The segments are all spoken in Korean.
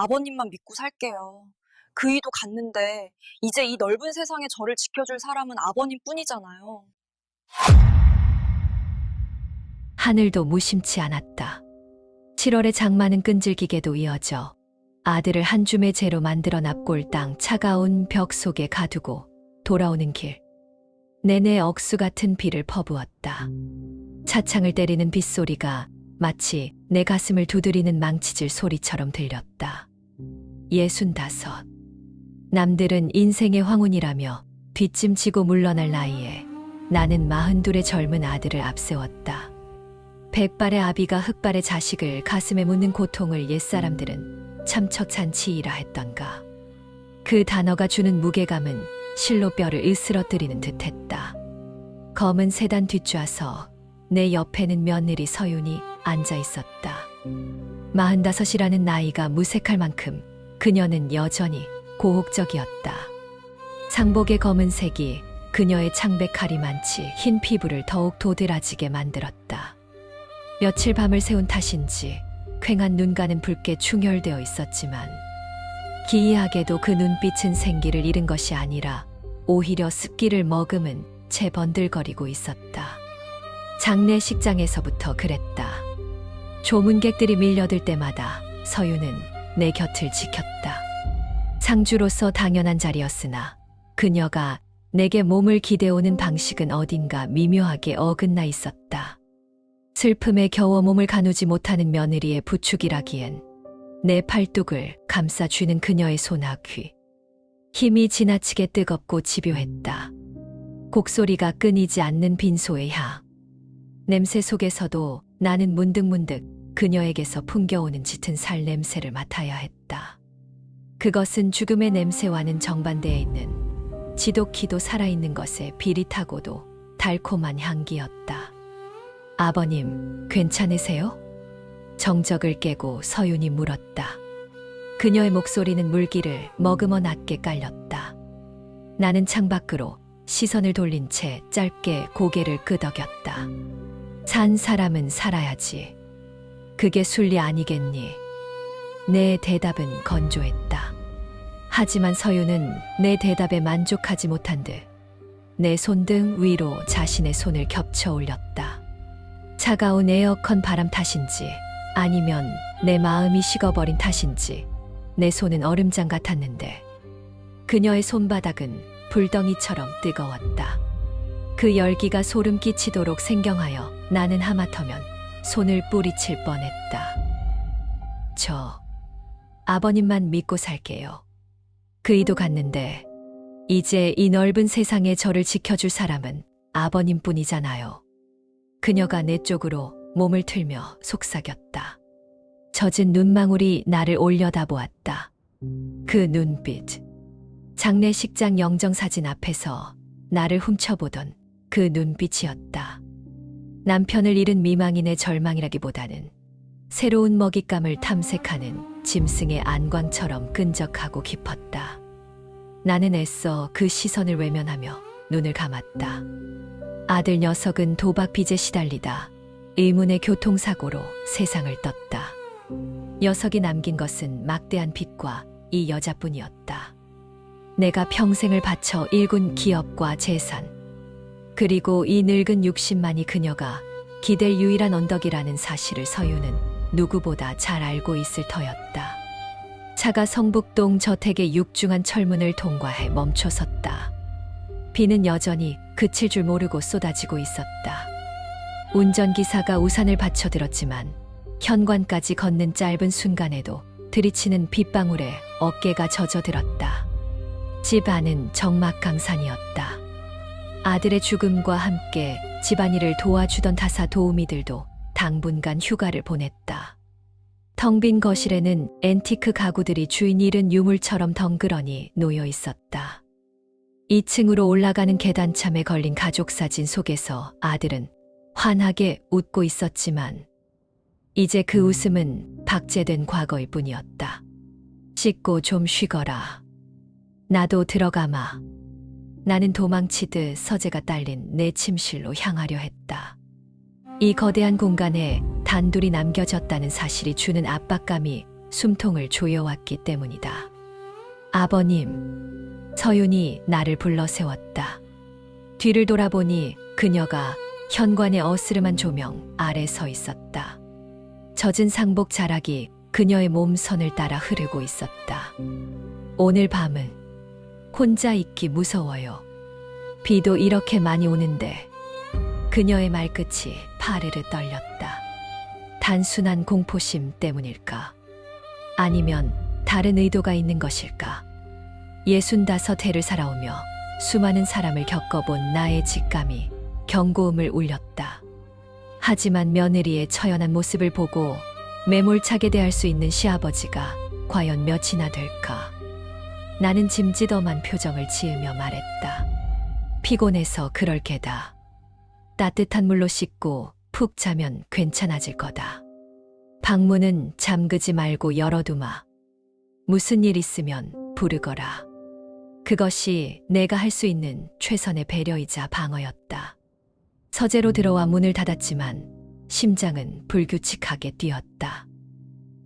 아버님만 믿고 살게요. 그이도 갔는데 이제 이 넓은 세상에 저를 지켜줄 사람은 아버님뿐이잖아요. 하늘도 무심치 않았다. 7월의 장마는 끈질기게도 이어져 아들을 한 줌의 재로 만들어 납골 땅 차가운 벽 속에 가두고 돌아오는 길. 내내 억수 같은 비를 퍼부었다. 차창을 때리는 빗소리가 마치 내 가슴을 두드리는 망치질 소리처럼 들렸다. 65. 남들은 인생의 황혼이라며 뒷짐지고 물러날 나이에 나는 42의 젊은 아들을 앞세웠다. 백발의 아비가 흑발의 자식을 가슴에 묻는 고통을 옛사람들은 참척찬치이라 했던가. 그 단어가 주는 무게감은 실로 뼈를 으스러뜨리는 듯했다. 검은 세단 뒷좌석, 내 옆에는 며느리 서윤이 앉아 있었다. 45이라는 나이가 무색할 만큼 그녀는 여전히 고혹적이었다. 상복의 검은색이 그녀의 창백하리 많지 흰 피부를 더욱 도드라지게 만들었다. 며칠 밤을 새운 탓인지 퀭한 눈가는 붉게 충혈되어 있었지만 기이하게도 그 눈빛은 생기를 잃은 것이 아니라 오히려 습기를 머금은 채 번들거리고 있었다. 장례식장에서부터 그랬다. 조문객들이 밀려들 때마다 서유는 내 곁을 지켰다. 상주로서 당연한 자리였으나 그녀가 내게 몸을 기대오는 방식은 어딘가 미묘하게 어긋나 있었다. 슬픔에 겨워 몸을 가누지 못하는 며느리의 부축이라기엔 내 팔뚝을 감싸 쥐는 그녀의 손아 귀. 힘이 지나치게 뜨겁고 집요했다. 곡소리가 끊이지 않는 빈소의 향. 냄새 속에서도 나는 문득문득 그녀에게서 풍겨오는 짙은 살 냄새를 맡아야 했다. 그것은 죽음의 냄새와는 정반대에 있는 지독히도 살아있는 것의 비릿하고도 달콤한 향기였다. 아버님, 괜찮으세요? 정적을 깨고 서윤이 물었다. 그녀의 목소리는 물기를 머금어 낮게 깔렸다. 나는 창밖으로 시선을 돌린 채 짧게 고개를 끄덕였다. 산 사람은 살아야지. 그게 순리 아니겠니? 내 대답은 건조했다. 하지만 서윤은 내 대답에 만족하지 못한 듯 내 손등 위로 자신의 손을 겹쳐 올렸다. 차가운 에어컨 바람 탓인지 아니면 내 마음이 식어버린 탓인지 내 손은 얼음장 같았는데 그녀의 손바닥은 불덩이처럼 뜨거웠다. 그 열기가 소름 끼치도록 생경하여 나는 하마터면 손을 뿌리칠 뻔했다. 저 아버님만 믿고 살게요. 그이도 갔는데 이제 이 넓은 세상에 저를 지켜줄 사람은 아버님뿐이잖아요. 그녀가 내 쪽으로 몸을 틀며 속삭였다. 젖은 눈망울이 나를 올려다보았다. 그 눈빛. 장례식장 영정사진 앞에서 나를 훔쳐보던 그 눈빛이었다. 남편을 잃은 미망인의 절망이라기보다는 새로운 먹잇감을 탐색하는 짐승의 안광처럼 끈적하고 깊었다. 나는 애써 그 시선을 외면하며 눈을 감았다. 아들 녀석은 도박 빚에 시달리다 의문의 교통사고로 세상을 떴다. 녀석이 남긴 것은 막대한 빚과 이 여자뿐이었다. 내가 평생을 바쳐 일군 기업과 재산, 그리고 이 늙은 60만이 그녀가 기댈 유일한 언덕이라는 사실을 서유는 누구보다 잘 알고 있을 터였다. 차가 성북동 저택의 육중한 철문을 통과해 멈춰섰다. 비는 여전히 그칠 줄 모르고 쏟아지고 있었다. 운전기사가 우산을 받쳐들었지만 현관까지 걷는 짧은 순간에도 들이치는 빗방울에 어깨가 젖어들었다. 집 안은 적막강산이었다. 아들의 죽음과 함께 집안일을 도와주던 다사 도우미들도 당분간 휴가를 보냈다. 텅 빈 거실에는 앤티크 가구들이 주인 잃은 유물처럼 덩그러니 놓여 있었다. 2층으로 올라가는 계단참에 걸린 가족 사진 속에서 아들은 환하게 웃고 있었지만 이제 그 웃음은 박제된 과거일 뿐이었다. 씻고 좀 쉬거라. 나도 들어가마. 나는 도망치듯 서재가 딸린 내 침실로 향하려 했다. 이 거대한 공간에 단둘이 남겨졌다는 사실이 주는 압박감이 숨통을 조여왔기 때문이다. 아버님, 서윤이 나를 불러 세웠다. 뒤를 돌아보니 그녀가 현관의 어스름한 조명 아래 서 있었다. 젖은 상복 자락이 그녀의 몸선을 따라 흐르고 있었다. 오늘 밤은 혼자 있기 무서워요. 비도 이렇게 많이 오는데. 그녀의 말끝이 파르르 떨렸다. 단순한 공포심 때문일까? 아니면 다른 의도가 있는 것일까? 65해를 살아오며 수많은 사람을 겪어본 나의 직감이 경고음을 울렸다. 하지만 며느리의 처연한 모습을 보고 매몰차게 대할 수 있는 시아버지가 과연 몇이나 될까? 나는 짐짓엄한 표정을 지으며 말했다. 피곤해서 그럴 게다. 따뜻한 물로 씻고 푹 자면 괜찮아질 거다. 방문은 잠그지 말고 열어두마. 무슨 일 있으면 부르거라. 그것이 내가 할 수 있는 최선의 배려이자 방어였다. 서재로 들어와 문을 닫았지만 심장은 불규칙하게 뛰었다.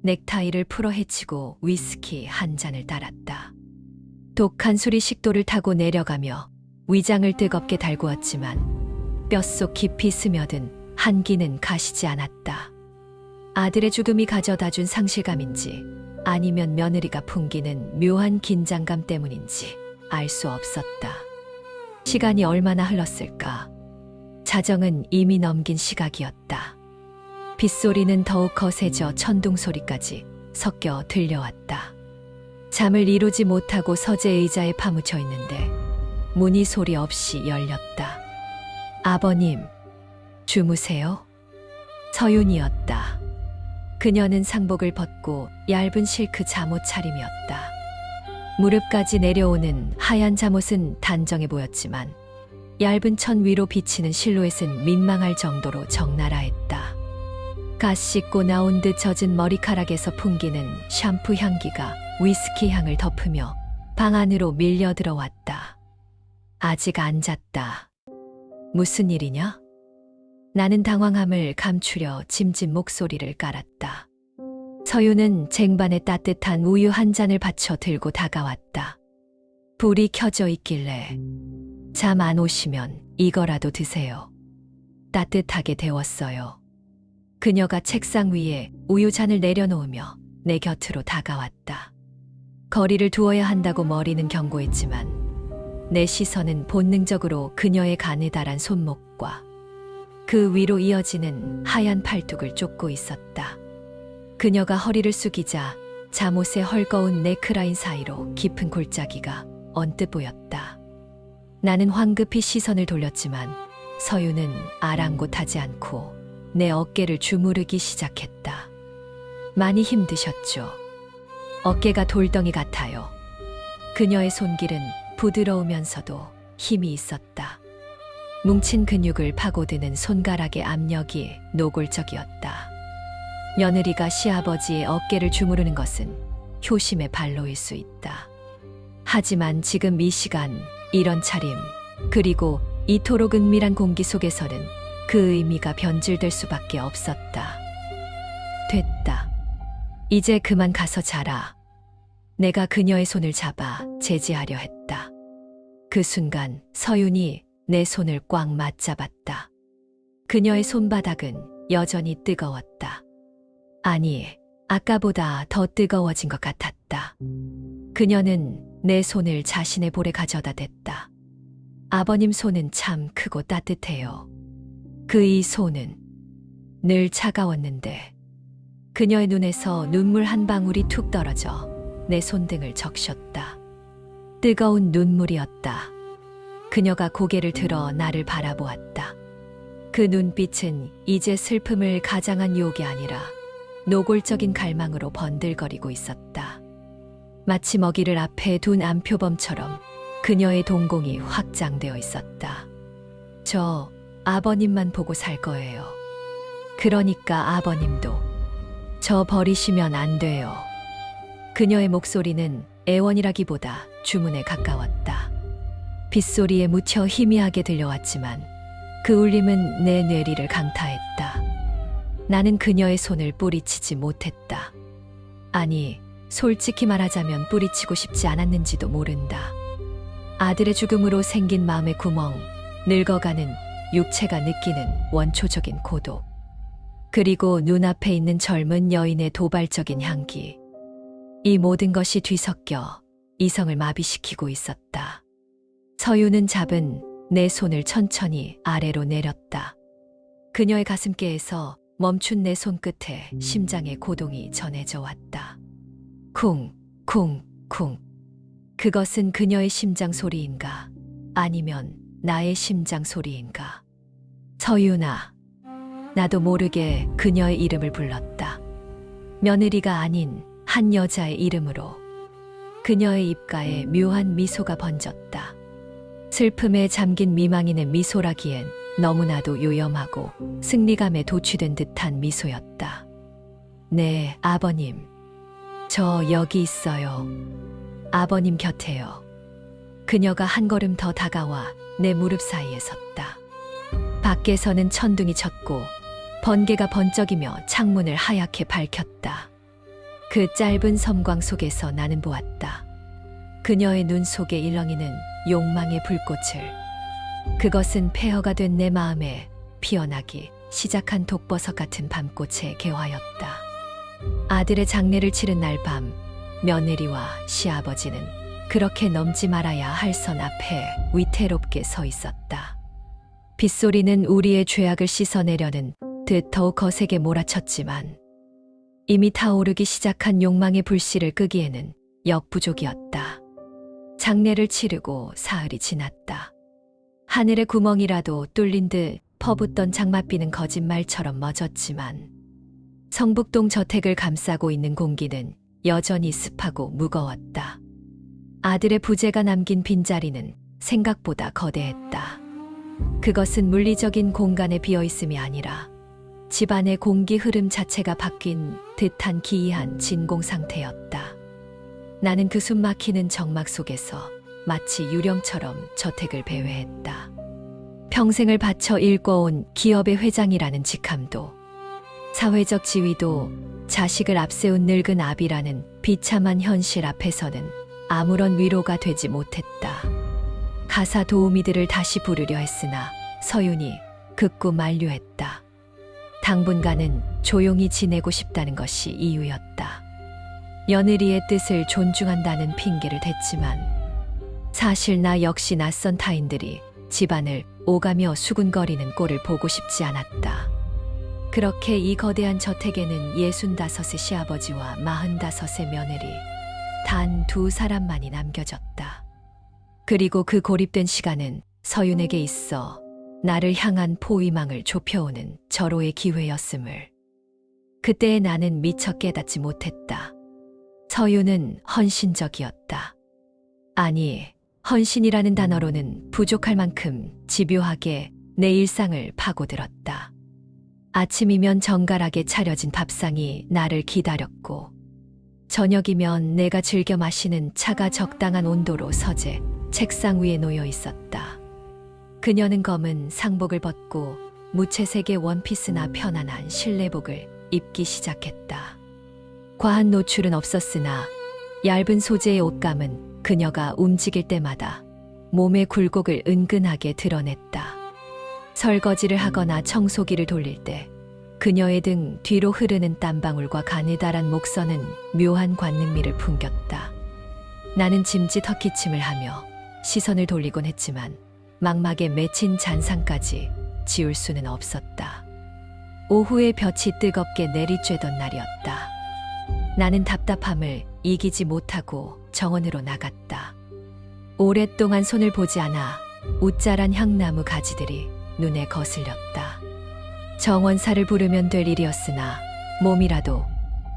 넥타이를 풀어 헤치고 위스키 한 잔을 따랐다. 독한 술이 식도를 타고 내려가며 위장을 뜨겁게 달구었지만 뼛속 깊이 스며든 한기는 가시지 않았다. 아들의 죽음이 가져다준 상실감인지 아니면 며느리가 풍기는 묘한 긴장감 때문인지 알 수 없었다. 시간이 얼마나 흘렀을까? 자정은 이미 넘긴 시각이었다. 빗소리는 더욱 거세져 천둥 소리까지 섞여 들려왔다. 잠을 이루지 못하고 서재 의자에 파묻혀 있는데 문이 소리 없이 열렸다. 아버님, 주무세요? 서윤이었다. 그녀는 상복을 벗고 얇은 실크 잠옷 차림이었다. 무릎까지 내려오는 하얀 잠옷은 단정해 보였지만 얇은 천 위로 비치는 실루엣은 민망할 정도로 적나라했다. 갓 씻고 나온 듯 젖은 머리카락에서 풍기는 샴푸 향기가 위스키 향을 덮으며 방 안으로 밀려 들어왔다. 아직 안 잤다. 무슨 일이냐? 나는 당황함을 감추려 짐짓 목소리를 깔았다. 서윤은 쟁반에 따뜻한 우유 한 잔을 받쳐 들고 다가왔다. 불이 켜져 있길래 잠 안 오시면 이거라도 드세요. 따뜻하게 데웠어요. 그녀가 책상 위에 우유 잔을 내려놓으며 내 곁으로 다가왔다. 거리를 두어야 한다고 머리는 경고했지만 내 시선은 본능적으로 그녀의 가느다란 손목과 그 위로 이어지는 하얀 팔뚝을 쫓고 있었다. 그녀가 허리를 숙이자 잠옷의 헐거운 네크라인 사이로 깊은 골짜기가 언뜻 보였다. 나는 황급히 시선을 돌렸지만 서윤은 아랑곳하지 않고 내 어깨를 주무르기 시작했다. 많이 힘드셨죠? 어깨가 돌덩이 같아요. 그녀의 손길은 부드러우면서도 힘이 있었다. 뭉친 근육을 파고드는 손가락의 압력이 노골적이었다. 며느리가 시아버지의 어깨를 주무르는 것은 효심의 발로일 수 있다. 하지만 지금 이 시간, 이런 차림, 그리고 이토록 은밀한 공기 속에서는 그 의미가 변질될 수밖에 없었다. 됐다. 이제 그만 가서 자라. 내가 그녀의 손을 잡아 제지하려 했다. 그 순간 서윤이 내 손을 꽉 맞잡았다. 그녀의 손바닥은 여전히 뜨거웠다. 아니, 아까보다 더 뜨거워진 것 같았다. 그녀는 내 손을 자신의 볼에 가져다 댔다. 아버님 손은 참 크고 따뜻해요. 그 이 손은 늘 차가웠는데 그녀의 눈에서 눈물 한 방울이 툭 떨어져 내 손등을 적셨다. 뜨거운 눈물이었다. 그녀가 고개를 들어 나를 바라보았다. 그 눈빛은 이제 슬픔을 가장한 유혹이 아니라 노골적인 갈망으로 번들거리고 있었다. 마치 먹이를 앞에 둔 암표범처럼 그녀의 동공이 확장되어 있었다. 저 아버님만 보고 살 거예요. 그러니까 아버님도 저 버리시면 안 돼요. 그녀의 목소리는 애원이라기보다 주문에 가까웠다. 빗소리에 묻혀 희미하게 들려왔지만 그 울림은 내 뇌리를 강타했다. 나는 그녀의 손을 뿌리치지 못했다. 아니, 솔직히 말하자면 뿌리치고 싶지 않았는지도 모른다. 아들의 죽음으로 생긴 마음의 구멍, 늙어가는 육체가 느끼는 원초적인 고독, 그리고 눈앞에 있는 젊은 여인의 도발적인 향기. 이 모든 것이 뒤섞여 이성을 마비시키고 있었다. 서유는 잡은 내 손을 천천히 아래로 내렸다. 그녀의 가슴께에서 멈춘 내 손끝에 심장의 고동이 전해져 왔다. 쿵, 쿵, 쿵. 그것은 그녀의 심장 소리인가? 아니면 나의 심장 소리인가? 서유나. 나도 모르게 그녀의 이름을 불렀다. 며느리가 아닌 한 여자의 이름으로. 그녀의 입가에 묘한 미소가 번졌다. 슬픔에 잠긴 미망인의 미소라기엔 너무나도 요염하고 승리감에 도취된 듯한 미소였다. 네, 아버님. 저 여기 있어요. 아버님 곁에요. 그녀가 한 걸음 더 다가와 내 무릎 사이에 섰다. 밖에서는 천둥이 쳤고 번개가 번쩍이며 창문을 하얗게 밝혔다. 그 짧은 섬광 속에서 나는 보았다. 그녀의 눈 속에 일렁이는 욕망의 불꽃을. 그것은 폐허가 된 내 마음에 피어나기 시작한 독버섯 같은 밤꽃의 개화였다. 아들의 장례를 치른 날 밤, 며느리와 시아버지는 그렇게 넘지 말아야 할 선 앞에 위태롭게 서 있었다. 빗소리는 우리의 죄악을 씻어내려는 듯 더욱 거세게 몰아쳤지만 이미 타오르기 시작한 욕망의 불씨를 끄기에는 역부족이었다. 장례를 치르고 사흘이 지났다. 하늘의 구멍이라도 뚫린 듯 퍼붓던 장맛비는 거짓말처럼 멎었지만 성북동 저택을 감싸고 있는 공기는 여전히 습하고 무거웠다. 아들의 부재가 남긴 빈자리는 생각보다 거대했다. 그것은 물리적인 공간에 비어있음이 아니라 집안의 공기 흐름 자체가 바뀐 듯한 기이한 진공 상태였다. 나는 그 숨막히는 정막 속에서 마치 유령처럼 저택을 배회했다. 평생을 바쳐 일궈온 기업의 회장이라는 직함도, 사회적 지위도, 자식을 앞세운 늙은 아비라는 비참한 현실 앞에서는 아무런 위로가 되지 못했다. 가사 도우미들을 다시 부르려 했으나 서윤이 극구 만류했다. 당분간은 조용히 지내고 싶다는 것이 이유였다. 며느리의 뜻을 존중한다는 핑계를 댔지만 사실 나 역시 낯선 타인들이 집안을 오가며 수군거리는 꼴을 보고 싶지 않았다. 그렇게 이 거대한 저택에는 65의 시아버지와 45의 며느리, 단 2사람만이 남겨졌다. 그리고 그 고립된 시간은 서윤에게 있어 나를 향한 포위망을 좁혀오는 절호의 기회였음을 그때의 나는 미처 깨닫지 못했다. 서윤은 헌신적이었다. 아니, 헌신이라는 단어로는 부족할 만큼 집요하게 내 일상을 파고들었다. 아침이면 정갈하게 차려진 밥상이 나를 기다렸고 저녁이면 내가 즐겨 마시는 차가 적당한 온도로 서재 책상 위에 놓여 있었다. 그녀는 검은 상복을 벗고 무채색의 원피스나 편안한 실내복을 입기 시작했다. 과한 노출은 없었으나 얇은 소재의 옷감은 그녀가 움직일 때마다 몸의 굴곡을 은근하게 드러냈다. 설거지를 하거나 청소기를 돌릴 때 그녀의 등 뒤로 흐르는 땀방울과 가느다란 목선은 묘한 관능미를 풍겼다. 나는 짐짓 헛기침을 하며 시선을 돌리곤 했지만 망막에 맺힌 잔상까지 지울 수는 없었다. 오후에 볕이 뜨겁게 내리쬐던 날이었다. 나는 답답함을 이기지 못하고 정원으로 나갔다. 오랫동안 손을 보지 않아 웃자란 향나무 가지들이 눈에 거슬렸다. 정원사를 부르면 될 일이었으나 몸이라도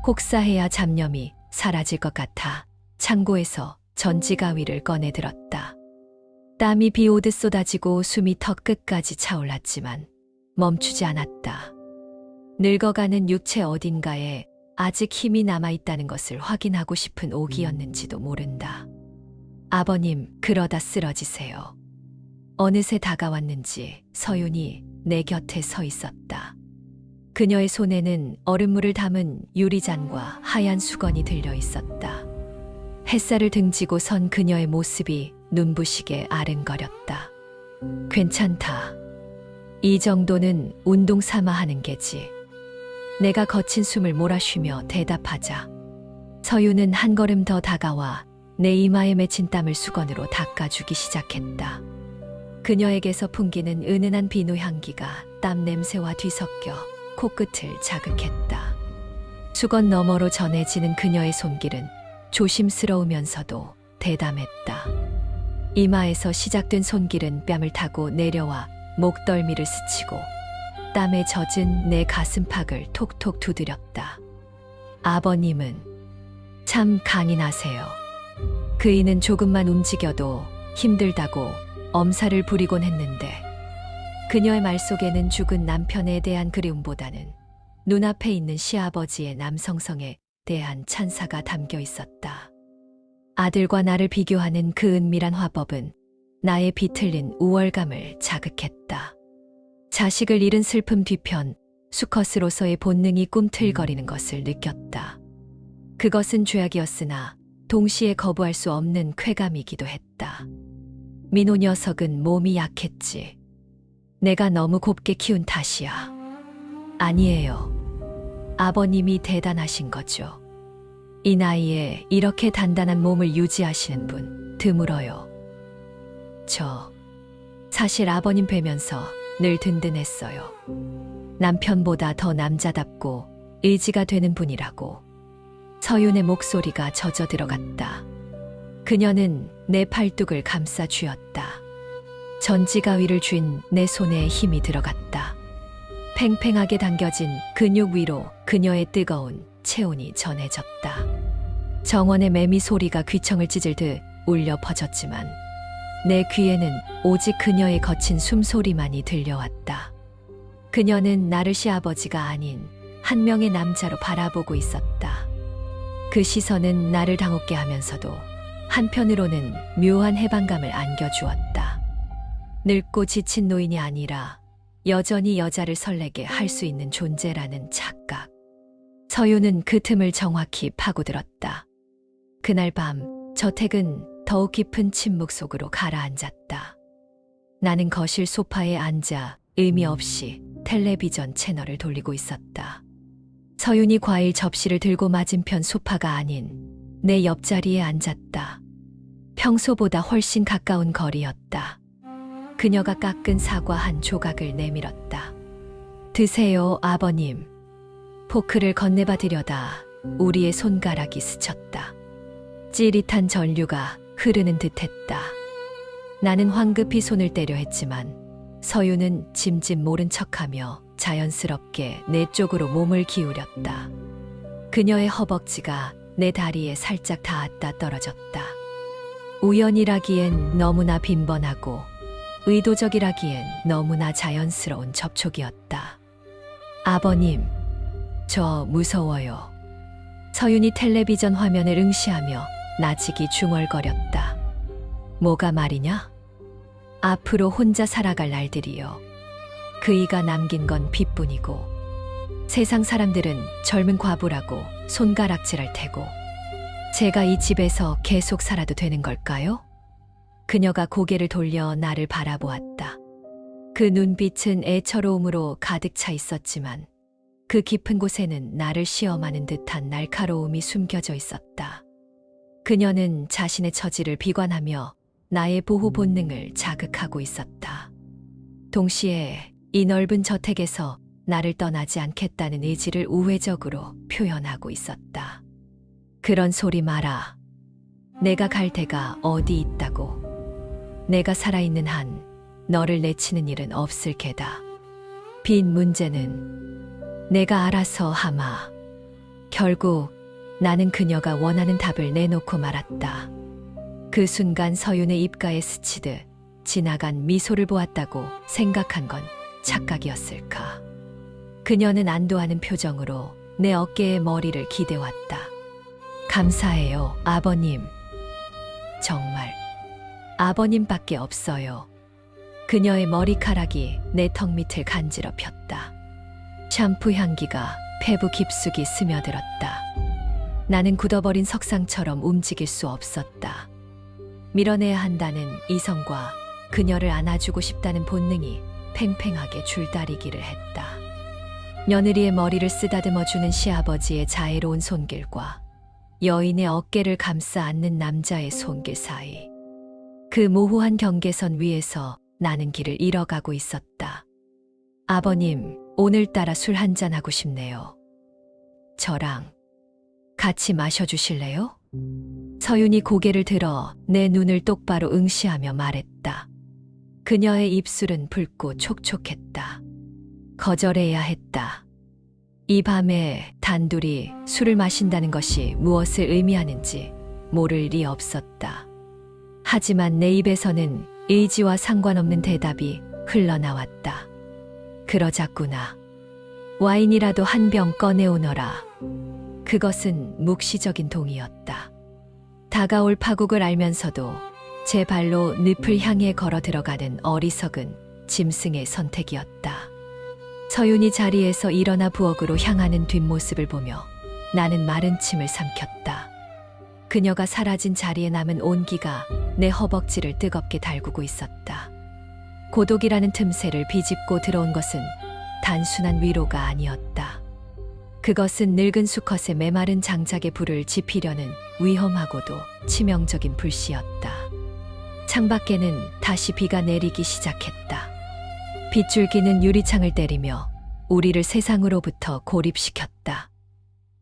혹사해야 잡념이 사라질 것 같아 창고에서 전지가위를 꺼내 들었다. 땀이 비 오듯 쏟아지고 숨이 턱 끝까지 차올랐지만 멈추지 않았다. 늙어가는 육체 어딘가에 아직 힘이 남아있다는 것을 확인하고 싶은 오기였는지도 모른다. 아버님, 그러다 쓰러지세요. 어느새 다가왔는지 서윤이 내 곁에 서 있었다. 그녀의 손에는 얼음물을 담은 유리잔과 하얀 수건이 들려 있었다. 햇살을 등지고 선 그녀의 모습이 눈부시게 아른거렸다. 괜찮다. 이 정도는 운동 삼아 하는 게지. 내가 거친 숨을 몰아쉬며 대답하자 서유는 한 걸음 더 다가와 내 이마에 맺힌 땀을 수건으로 닦아주기 시작했다. 그녀에게서 풍기는 은은한 비누 향기가 땀 냄새와 뒤섞여 코끝을 자극했다. 수건 너머로 전해지는 그녀의 손길은 조심스러우면서도 대담했다. 이마에서 시작된 손길은 뺨을 타고 내려와 목덜미를 스치고 땀에 젖은 내 가슴팍을 톡톡 두드렸다. 아버님은 참 강인하세요. 그이는 조금만 움직여도 힘들다고 엄살을 부리곤 했는데 그녀의 말 속에는 죽은 남편에 대한 그리움보다는 눈앞에 있는 시아버지의 남성성에 대한 찬사가 담겨 있었다. 아들과 나를 비교하는 그 은밀한 화법은 나의 비틀린 우월감을 자극했다. 자식을 잃은 슬픔 뒤편 수컷으로서의 본능이 꿈틀거리는 것을 느꼈다. 그것은 죄악이었으나 동시에 거부할 수 없는 쾌감이기도 했다. 민호 녀석은 몸이 약했지. 내가 너무 곱게 키운 탓이야. 아니에요. 아버님이 대단하신 거죠. 이 나이에 이렇게 단단한 몸을 유지하시는 분 드물어요. 사실 아버님 뵈면서 늘 든든했어요. 남편보다 더 남자답고 의지가 되는 분이라고. 서윤의 목소리가 젖어 들어갔다. 그녀는 내 팔뚝을 감싸 쥐었다. 전지가위를 쥔 내 손에 힘이 들어갔다. 팽팽하게 당겨진 근육 위로 그녀의 뜨거운 체온이 전해졌다. 정원의 매미 소리가 귀청을 찢을 듯 울려 퍼졌지만 내 귀에는 오직 그녀의 거친 숨소리만이 들려왔다. 그녀는 나를 시아버지가 아닌 한 명의 남자로 바라보고 있었다. 그 시선은 나를 당혹게 하면서도 한편으로는 묘한 해방감을 안겨주었다. 늙고 지친 노인이 아니라 여전히 여자를 설레게 할 수 있는 존재라는 착각. 서유는 그 틈을 정확히 파고들었다. 그날 밤 저택은 더욱 깊은 침묵 속으로 가라앉았다. 나는 거실 소파에 앉아 의미 없이 텔레비전 채널을 돌리고 있었다. 서윤이 과일 접시를 들고 맞은편 소파가 아닌 내 옆자리에 앉았다. 평소보다 훨씬 가까운 거리였다. 그녀가 깎은 사과 한 조각을 내밀었다. 드세요, 아버님. 포크를 건네봐 드려다 우리의 손가락이 스쳤다. 찌릿한 전류가 흐르는 듯했다. 나는 황급히 손을 떼려 했지만 서유는 짐짓 모른 척하며 자연스럽게 내 쪽으로 몸을 기울였다. 그녀의 허벅지가 내 다리에 살짝 닿았다 떨어졌다. 우연이라기엔 너무나 빈번하고 의도적이라기엔 너무나 자연스러운 접촉이었다. 아버님, 저 무서워요. 서윤이 텔레비전 화면을 응시하며 나직이 중얼거렸다. 뭐가 말이냐? 앞으로 혼자 살아갈 날들이요. 그이가 남긴 건 빚뿐이고 세상 사람들은 젊은 과부라고 손가락질할 테고 제가 이 집에서 계속 살아도 되는 걸까요? 그녀가 고개를 돌려 나를 바라보았다. 그 눈빛은 애처로움으로 가득 차 있었지만 그 깊은 곳에는 나를 시험하는 듯한 날카로움이 숨겨져 있었다. 그녀는 자신의 처지를 비관하며 나의 보호 본능을 자극하고 있었다. 동시에 이 넓은 저택에서 나를 떠나지 않겠다는 의지를 우회적으로 표현하고 있었다. 그런 소리 마라. 내가 갈 데가 어디 있다고. 내가 살아있는 한 너를 내치는 일은 없을 게다. 빈 문제는 내가 알아서 하마. 결국 나는 그녀가 원하는 답을 내놓고 말았다. 그 순간 서윤의 입가에 스치듯 지나간 미소를 보았다고 생각한 건 착각이었을까. 그녀는 안도하는 표정으로 내 어깨에 머리를 기대왔다. 감사해요, 아버님. 정말 아버님밖에 없어요. 그녀의 머리카락이 내 턱 밑을 간지럽혔다. 샴푸 향기가 폐부 깊숙이 스며들었다. 나는 굳어버린 석상처럼 움직일 수 없었다. 밀어내야 한다는 이성과 그녀를 안아주고 싶다는 본능이 팽팽하게 줄다리기를 했다. 며느리의 머리를 쓰다듬어주는 시아버지의 자애로운 손길과 여인의 어깨를 감싸 안는 남자의 손길 사이. 그 모호한 경계선 위에서 나는 길을 잃어가고 있었다. 아버님, 오늘따라 술 한잔하고 싶네요. 저랑 같이 마셔주실래요? 서윤이 고개를 들어 내 눈을 똑바로 응시하며 말했다. 그녀의 입술은 붉고 촉촉했다. 거절해야 했다. 이 밤에 단둘이 술을 마신다는 것이 무엇을 의미하는지 모를 리 없었다. 하지만 내 입에서는 의지와 상관없는 대답이 흘러나왔다. 그러자꾸나. 와인이라도 한 병 꺼내오너라. 그것은 묵시적인 동의였다. 다가올 파국을 알면서도 제 발로 늪을 향해 걸어 들어가는 어리석은 짐승의 선택이었다. 서윤이 자리에서 일어나 부엌으로 향하는 뒷모습을 보며 나는 마른 침을 삼켰다. 그녀가 사라진 자리에 남은 온기가 내 허벅지를 뜨겁게 달구고 있었다. 고독이라는 틈새를 비집고 들어온 것은 단순한 위로가 아니었다. 그것은 늙은 수컷의 메마른 장작에 불을 지피려는 위험하고도 치명적인 불씨였다. 창밖에는 다시 비가 내리기 시작했다. 빗줄기는 유리창을 때리며 우리를 세상으로부터 고립시켰다.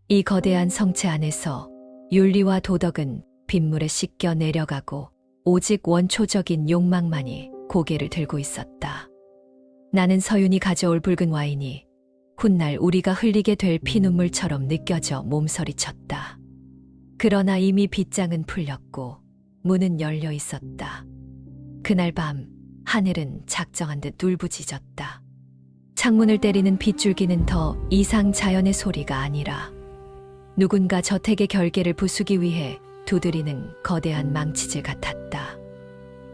이 거대한 성체 안에서 윤리와 도덕은 빗물에 씻겨 내려가고 오직 원초적인 욕망만이 고개를 들고 있었다. 나는 서윤이 가져올 붉은 와인이 훗날 우리가 흘리게 될 피눈물처럼 느껴져 몸서리쳤다. 그러나 이미 빗장은 풀렸고 문은 열려 있었다. 그날 밤 하늘은 작정한 듯 울부짖었다. 창문을 때리는 빗줄기는 더 이상 자연의 소리가 아니라 누군가 저택의 결계를 부수기 위해 두드리는 거대한 망치질 같았다.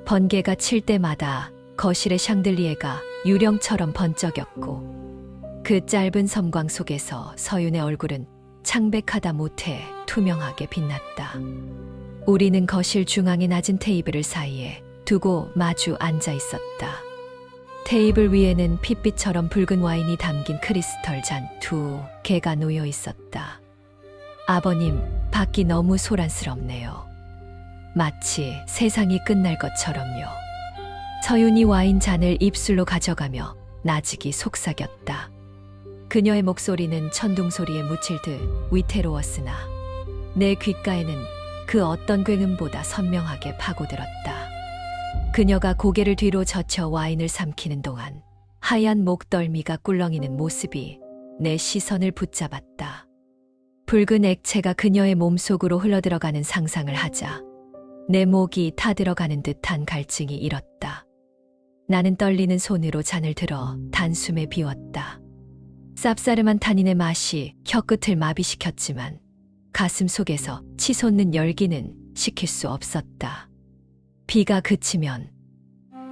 번개가 칠 때마다 거실의 샹들리에가 유령처럼 번쩍였고 그 짧은 섬광 속에서 서윤의 얼굴은 창백하다 못해 투명하게 빛났다. 우리는 거실 중앙의 낮은 테이블을 사이에 두고 마주 앉아 있었다. 테이블 위에는 핏빛처럼 붉은 와인이 담긴 크리스털 잔 2개가 놓여 있었다. 아버님, 밖이 너무 소란스럽네요. 마치 세상이 끝날 것처럼요. 서윤이 와인 잔을 입술로 가져가며 나직이 속삭였다. 그녀의 목소리는 천둥소리에 묻힐 듯 위태로웠으나 내 귓가에는 그 어떤 굉음보다 선명하게 파고들었다. 그녀가 고개를 뒤로 젖혀 와인을 삼키는 동안 하얀 목덜미가 꿀렁이는 모습이 내 시선을 붙잡았다. 붉은 액체가 그녀의 몸속으로 흘러들어가는 상상을 하자 내 목이 타들어가는 듯한 갈증이 일었다. 나는 떨리는 손으로 잔을 들어 단숨에 비웠다. 쌉싸름한 탄닌의 맛이 혀끝을 마비시켰지만 가슴 속에서 치솟는 열기는 식힐 수 없었다. 비가 그치면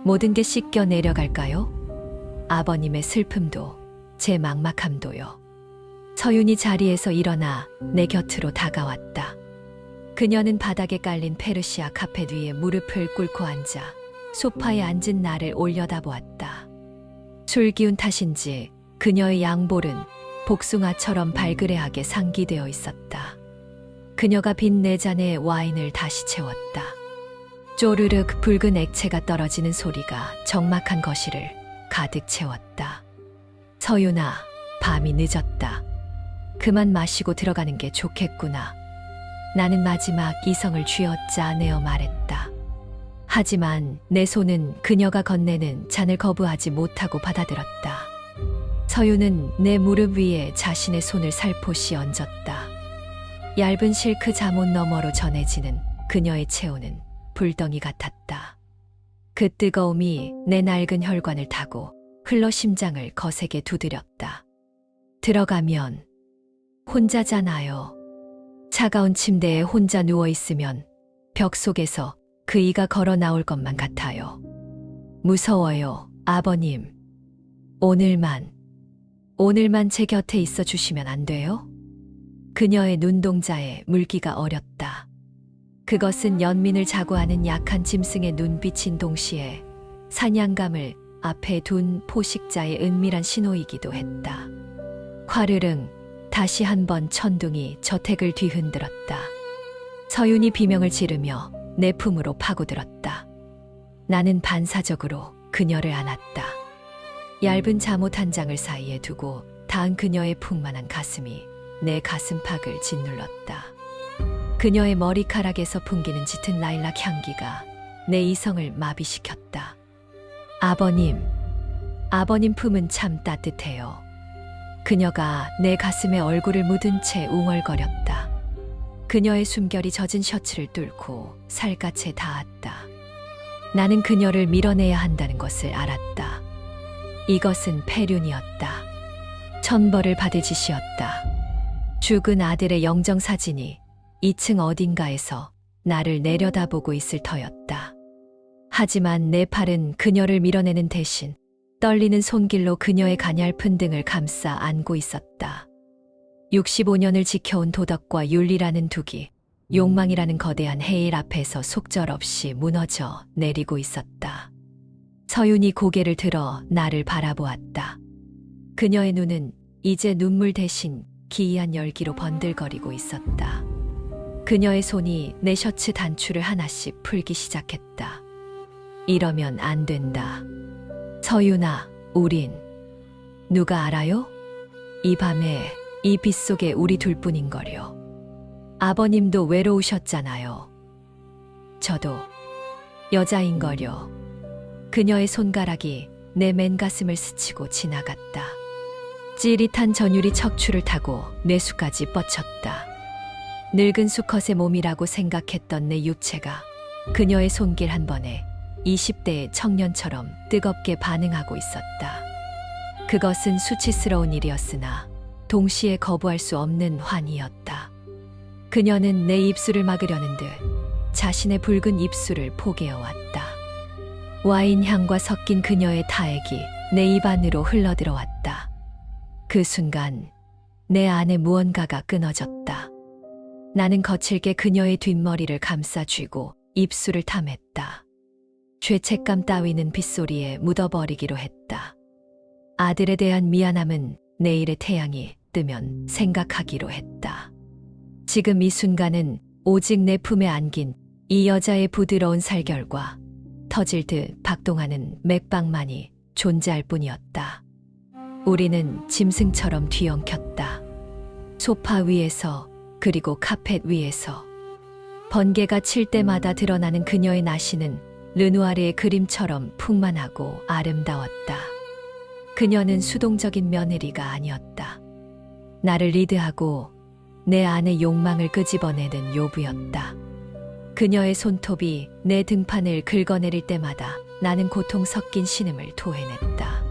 모든 게 씻겨 내려갈까요? 아버님의 슬픔도 제 막막함도요. 서윤이 자리에서 일어나 내 곁으로 다가왔다. 그녀는 바닥에 깔린 페르시아 카펫 위에 무릎을 꿇고 앉아 소파에 앉은 나를 올려다보았다. 술 기운 탓인지 그녀의 양볼은 복숭아처럼 발그레하게 상기되어 있었다. 그녀가 빈 네 잔의 와인을 다시 채웠다. 쪼르륵 붉은 액체가 떨어지는 소리가 적막한 거실을 가득 채웠다. 서윤아, 밤이 늦었다. 그만 마시고 들어가는 게 좋겠구나. 나는 마지막 이성을 쥐어짜내어 말했다. 하지만 내 손은 그녀가 건네는 잔을 거부하지 못하고 받아들었다. 서윤은 내 무릎 위에 자신의 손을 살포시 얹었다. 얇은 실크 잠옷 너머로 전해지는 그녀의 체온은 불덩이 같았다. 그 뜨거움이 내 낡은 혈관을 타고 흘러 심장을 거세게 두드렸다. 들어가면 혼자잖아요. 차가운 침대에 혼자 누워있으면 벽 속에서 그 이가 걸어 나올 것만 같아요. 무서워요, 아버님. 오늘만 제 곁에 있어 주시면 안 돼요? 그녀의 눈동자에 물기가 어렸다. 그것은 연민을 자고하는 약한 짐승의 눈빛인 동시에 사냥감을 앞에 둔 포식자의 은밀한 신호이기도 했다. 화르릉 다시 한번 천둥이 저택을 뒤흔들었다. 서윤이 비명을 지르며 내 품으로 파고들었다. 나는 반사적으로 그녀를 안았다. 얇은 잠옷 한 장을 사이에 두고 닿은 그녀의 풍만한 가슴이 내 가슴팍을 짓눌렀다. 그녀의 머리카락에서 풍기는 짙은 라일락 향기가 내 이성을 마비시켰다. 아버님 품은 참 따뜻해요. 그녀가 내 가슴에 얼굴을 묻은 채 웅얼거렸다. 그녀의 숨결이 젖은 셔츠를 뚫고 살갗에 닿았다. 나는 그녀를 밀어내야 한다는 것을 알았다. 이것은 폐륜이었다. 천벌을 받을 짓이었다. 죽은 아들의 영정사진이 2층 어딘가에서 나를 내려다보고 있을 터였다. 하지만 내 팔은 그녀를 밀어내는 대신 떨리는 손길로 그녀의 가냘픈 등을 감싸 안고 있었다. 65년을 지켜온 도덕과 윤리라는 둑이 욕망이라는 거대한 해일 앞에서 속절없이 무너져 내리고 있었다. 서윤이 고개를 들어 나를 바라보았다. 그녀의 눈은 이제 눈물 대신 기이한 열기로 번들거리고 있었다. 그녀의 손이 내 셔츠 단추를 하나씩 풀기 시작했다. 이러면 안 된다. 서윤아, 우린 누가 알아요? 이 밤에 이 빗속에 우리 둘뿐인 거려. 아버님도 외로우셨잖아요. 저도 여자인 거려. 그녀의 손가락이 내 맨가슴을 스치고 지나갔다. 찌릿한 전율이 척추를 타고 뇌수까지 뻗쳤다. 늙은 수컷의 몸이라고 생각했던 내 육체가 그녀의 손길 한 번에 20대의 청년처럼 뜨겁게 반응하고 있었다. 그것은 수치스러운 일이었으나 동시에 거부할 수 없는 환희였다. 그녀는 내 입술을 막으려는 듯 자신의 붉은 입술을 포개어왔다. 와인 향과 섞인 그녀의 타액이 내 입 안으로 흘러들어왔다. 그 순간 내 안에 무언가가 끊어졌다. 나는 거칠게 그녀의 뒷머리를 감싸 쥐고 입술을 탐했다. 죄책감 따위는 빗소리에 묻어버리기로 했다. 아들에 대한 미안함은 내일의 태양이 뜨면 생각하기로 했다. 지금 이 순간은 오직 내 품에 안긴 이 여자의 부드러운 살결과 터질 듯 박동하는 맥박만이 존재할 뿐이었다. 우리는 짐승처럼 뒤엉켰다. 소파 위에서 그리고 카펫 위에서 번개가 칠 때마다 드러나는 그녀의 나시는 르누아르의 그림처럼 풍만하고 아름다웠다. 그녀는 수동적인 며느리가 아니었다. 나를 리드하고 내 안의 욕망을 끄집어내는 요부였다. 그녀의 손톱이 내 등판을 긁어내릴 때마다 나는 고통 섞인 신음을 토해냈다.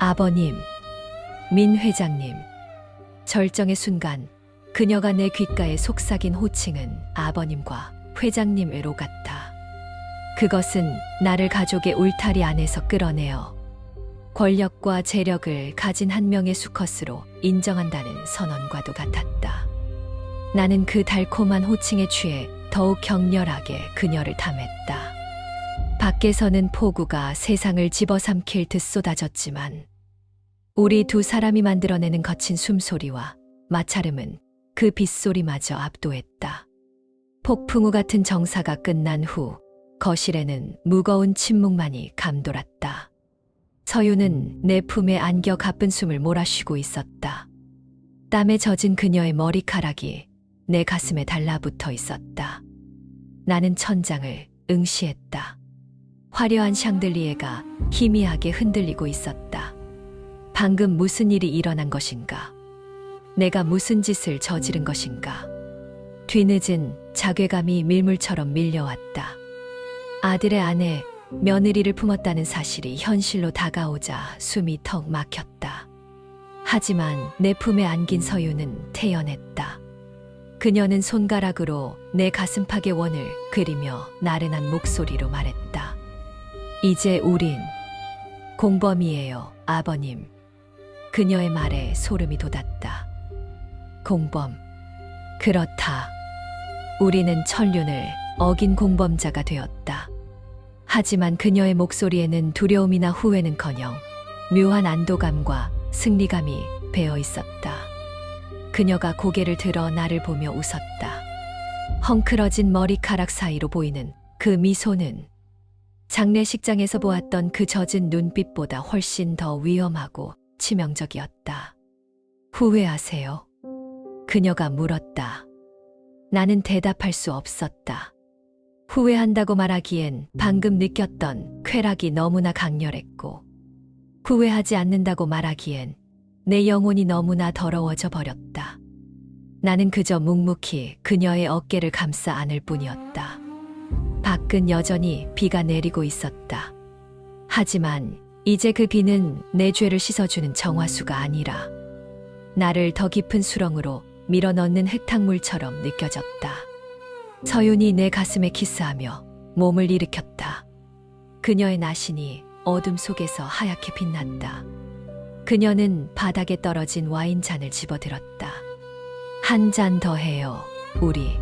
아버님, 민 회장님. 절정의 순간 그녀가 내 귓가에 속삭인 호칭은 아버님과 회장님으로 같다. 그것은 나를 가족의 울타리 안에서 끌어내어 권력과 재력을 가진 한 명의 수컷으로 인정한다는 선언과도 같았다. 나는 그 달콤한 호칭에 취해 더욱 격렬하게 그녀를 탐했다. 밖에서는 폭우가 세상을 집어삼킬 듯 쏟아졌지만 우리 두 사람이 만들어내는 거친 숨소리와 마찰음은 그 빗소리마저 압도했다. 폭풍우 같은 정사가 끝난 후 거실에는 무거운 침묵만이 감돌았다. 서윤은 내 품에 안겨 가쁜 숨을 몰아쉬고 있었다. 땀에 젖은 그녀의 머리카락이 내 가슴에 달라붙어 있었다. 나는 천장을 응시했다. 화려한 샹들리에가 희미하게 흔들리고 있었다. 방금 무슨 일이 일어난 것인가? 내가 무슨 짓을 저지른 것인가? 뒤늦은 자괴감이 밀물처럼 밀려왔다. 아들의 아내, 며느리를 품었다는 사실이 현실로 다가오자 숨이 턱 막혔다. 하지만 내 품에 안긴 서유는 태연했다. 그녀는 손가락으로 내 가슴팍의 원을 그리며 나른한 목소리로 말했다. 이제 우린 공범이에요, 아버님. 그녀의 말에 소름이 돋았다. 공범. 그렇다. 우리는 천륜을 어긴 공범자가 되었다. 하지만 그녀의 목소리에는 두려움이나 후회는커녕 묘한 안도감과 승리감이 배어 있었다. 그녀가 고개를 들어 나를 보며 웃었다. 헝클어진 머리카락 사이로 보이는 그 미소는 장례식장에서 보았던 그 젖은 눈빛보다 훨씬 더 위험하고 치명적이었다. 후회하세요? 그녀가 물었다. 나는 대답할 수 없었다. 후회한다고 말하기엔 방금 느꼈던 쾌락이 너무나 강렬했고, 후회하지 않는다고 말하기엔 내 영혼이 너무나 더러워져 버렸다. 나는 그저 묵묵히 그녀의 어깨를 감싸 안을 뿐이었다. 밖은 여전히 비가 내리고 있었다. 하지만 이제 그 비는 내 죄를 씻어주는 정화수가 아니라 나를 더 깊은 수렁으로 밀어넣는 흙탕물처럼 느껴졌다. 서윤이 내 가슴에 키스하며 몸을 일으켰다. 그녀의 나신이 어둠 속에서 하얗게 빛났다. 그녀는 바닥에 떨어진 와인잔을 집어들었다. 한 잔 더 해요, 우리.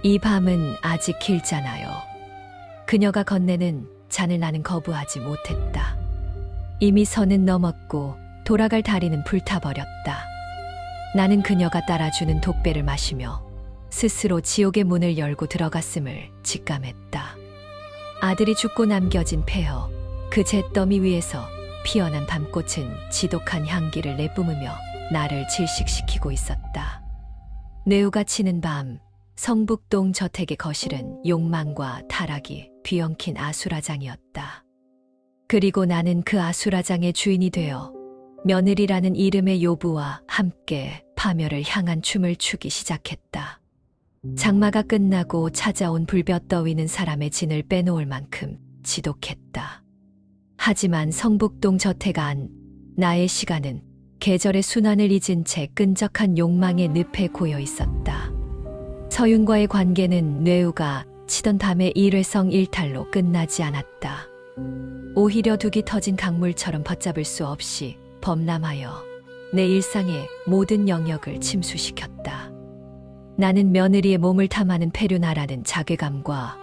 이 밤은 아직 길잖아요. 그녀가 건네는 잔을 나는 거부하지 못했다. 이미 선은 넘었고 돌아갈 다리는 불타버렸다. 나는 그녀가 따라주는 독배를 마시며 스스로 지옥의 문을 열고 들어갔음을 직감했다. 아들이 죽고 남겨진 폐허, 그 잿더미 위에서 피어난 밤꽃은 지독한 향기를 내뿜으며 나를 질식시키고 있었다. 뇌우가 치는 밤, 성북동 저택의 거실은 욕망과 타락이 뒤엉킨 아수라장이었다. 그리고 나는 그 아수라장의 주인이 되어 며느리라는 이름의 요부와 함께 파멸을 향한 춤을 추기 시작했다. 장마가 끝나고 찾아온 불볕 더위는 사람의 진을 빼놓을 만큼 지독했다. 하지만 성북동 저택 안, 나의 시간은 계절의 순환을 잊은 채 끈적한 욕망의 늪에 고여 있었다. 서윤과의 관계는 뇌우가 치던 밤의 일회성 일탈로 끝나지 않았다. 오히려 둑이 터진 강물처럼 벗잡을 수 없이 범람하여 내 일상의 모든 영역을 침수시켰다. 나는 며느리의 몸을 탐하는 폐륜하라는 자괴감과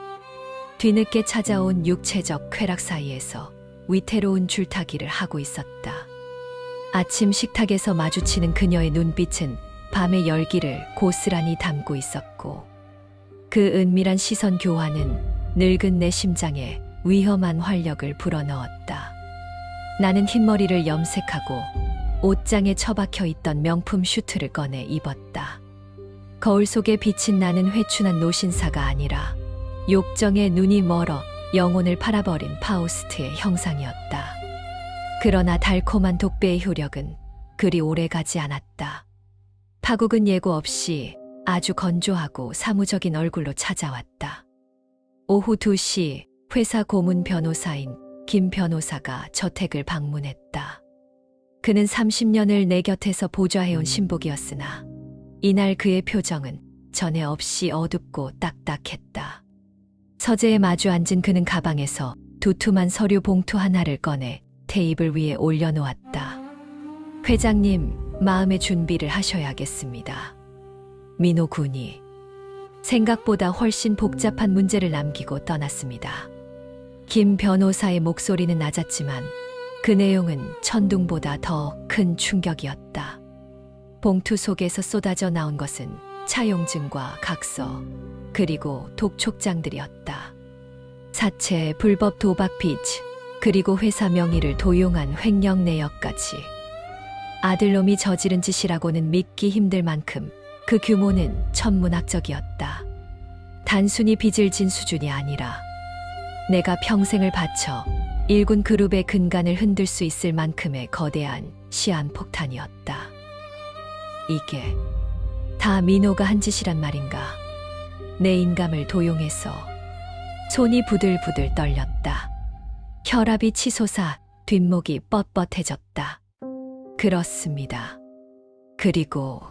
뒤늦게 찾아온 육체적 쾌락 사이에서 위태로운 줄타기를 하고 있었다. 아침 식탁에서 마주치는 그녀의 눈빛은 밤의 열기를 고스란히 담고 있었고, 그 은밀한 시선 교환은 늙은 내 심장에 위험한 활력을 불어넣었다. 나는 흰머리를 염색하고 옷장에 처박혀 있던 명품 슈트를 꺼내 입었다. 거울 속에 비친 나는 회춘한 노신사가 아니라 욕정에 눈이 멀어 영혼을 팔아버린 파우스트의 형상이었다. 그러나 달콤한 독배의 효력은 그리 오래가지 않았다. 파국은 예고 없이 아주 건조하고 사무적인 얼굴로 찾아왔다. 오후 2시 회사 고문 변호사인 김 변호사가 저택을 방문했다. 그는 30년을 내 곁에서 보좌해온 신복이었으나 이날 그의 표정은 전에 없이 어둡고 딱딱했다. 서재에 마주 앉은 그는 가방에서 두툼한 서류 봉투 하나를 꺼내 테이블 위에 올려놓았다. 회장님, 마음의 준비를 하셔야겠습니다. 민호 군이 생각보다 훨씬 복잡한 문제를 남기고 떠났습니다. 김 변호사의 목소리는 낮았지만 그 내용은 천둥보다 더 큰 충격이었다. 봉투 속에서 쏟아져 나온 것은 차용증과 각서, 그리고 독촉장들이었다. 사채, 불법 도박 빚, 그리고 회사 명의를 도용한 횡령 내역까지. 아들놈이 저지른 짓이라고는 믿기 힘들 만큼 그 규모는 천문학적이었다. 단순히 빚을 진 수준이 아니라 내가 평생을 바쳐 일군 그룹의 근간을 흔들 수 있을 만큼의 거대한 시한폭탄이었다. 이게 다 민호가 한 짓이란 말인가. 내 인감을 도용해서 손이 부들부들 떨렸다. 혈압이 치솟아 뒷목이 뻣뻣해졌다. 그렇습니다. 그리고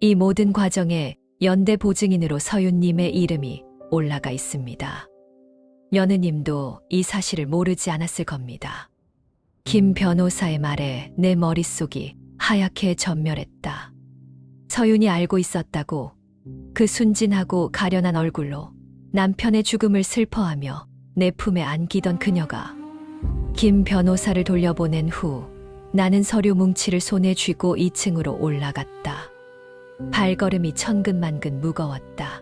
이 모든 과정에 연대 보증인으로 서윤님의 이름이 올라가 있습니다. 며느님도 이 사실을 모르지 않았을 겁니다. 김 변호사의 말에 내 머릿속이 하얗게 전멸했다. 서윤이 알고 있었다고. 그 순진하고 가련한 얼굴로 남편의 죽음을 슬퍼하며 내 품에 안기던 그녀가 김 변호사를 돌려보낸 후 나는 서류 뭉치를 손에 쥐고 2층으로 올라갔다. 발걸음이 천근만근 무거웠다.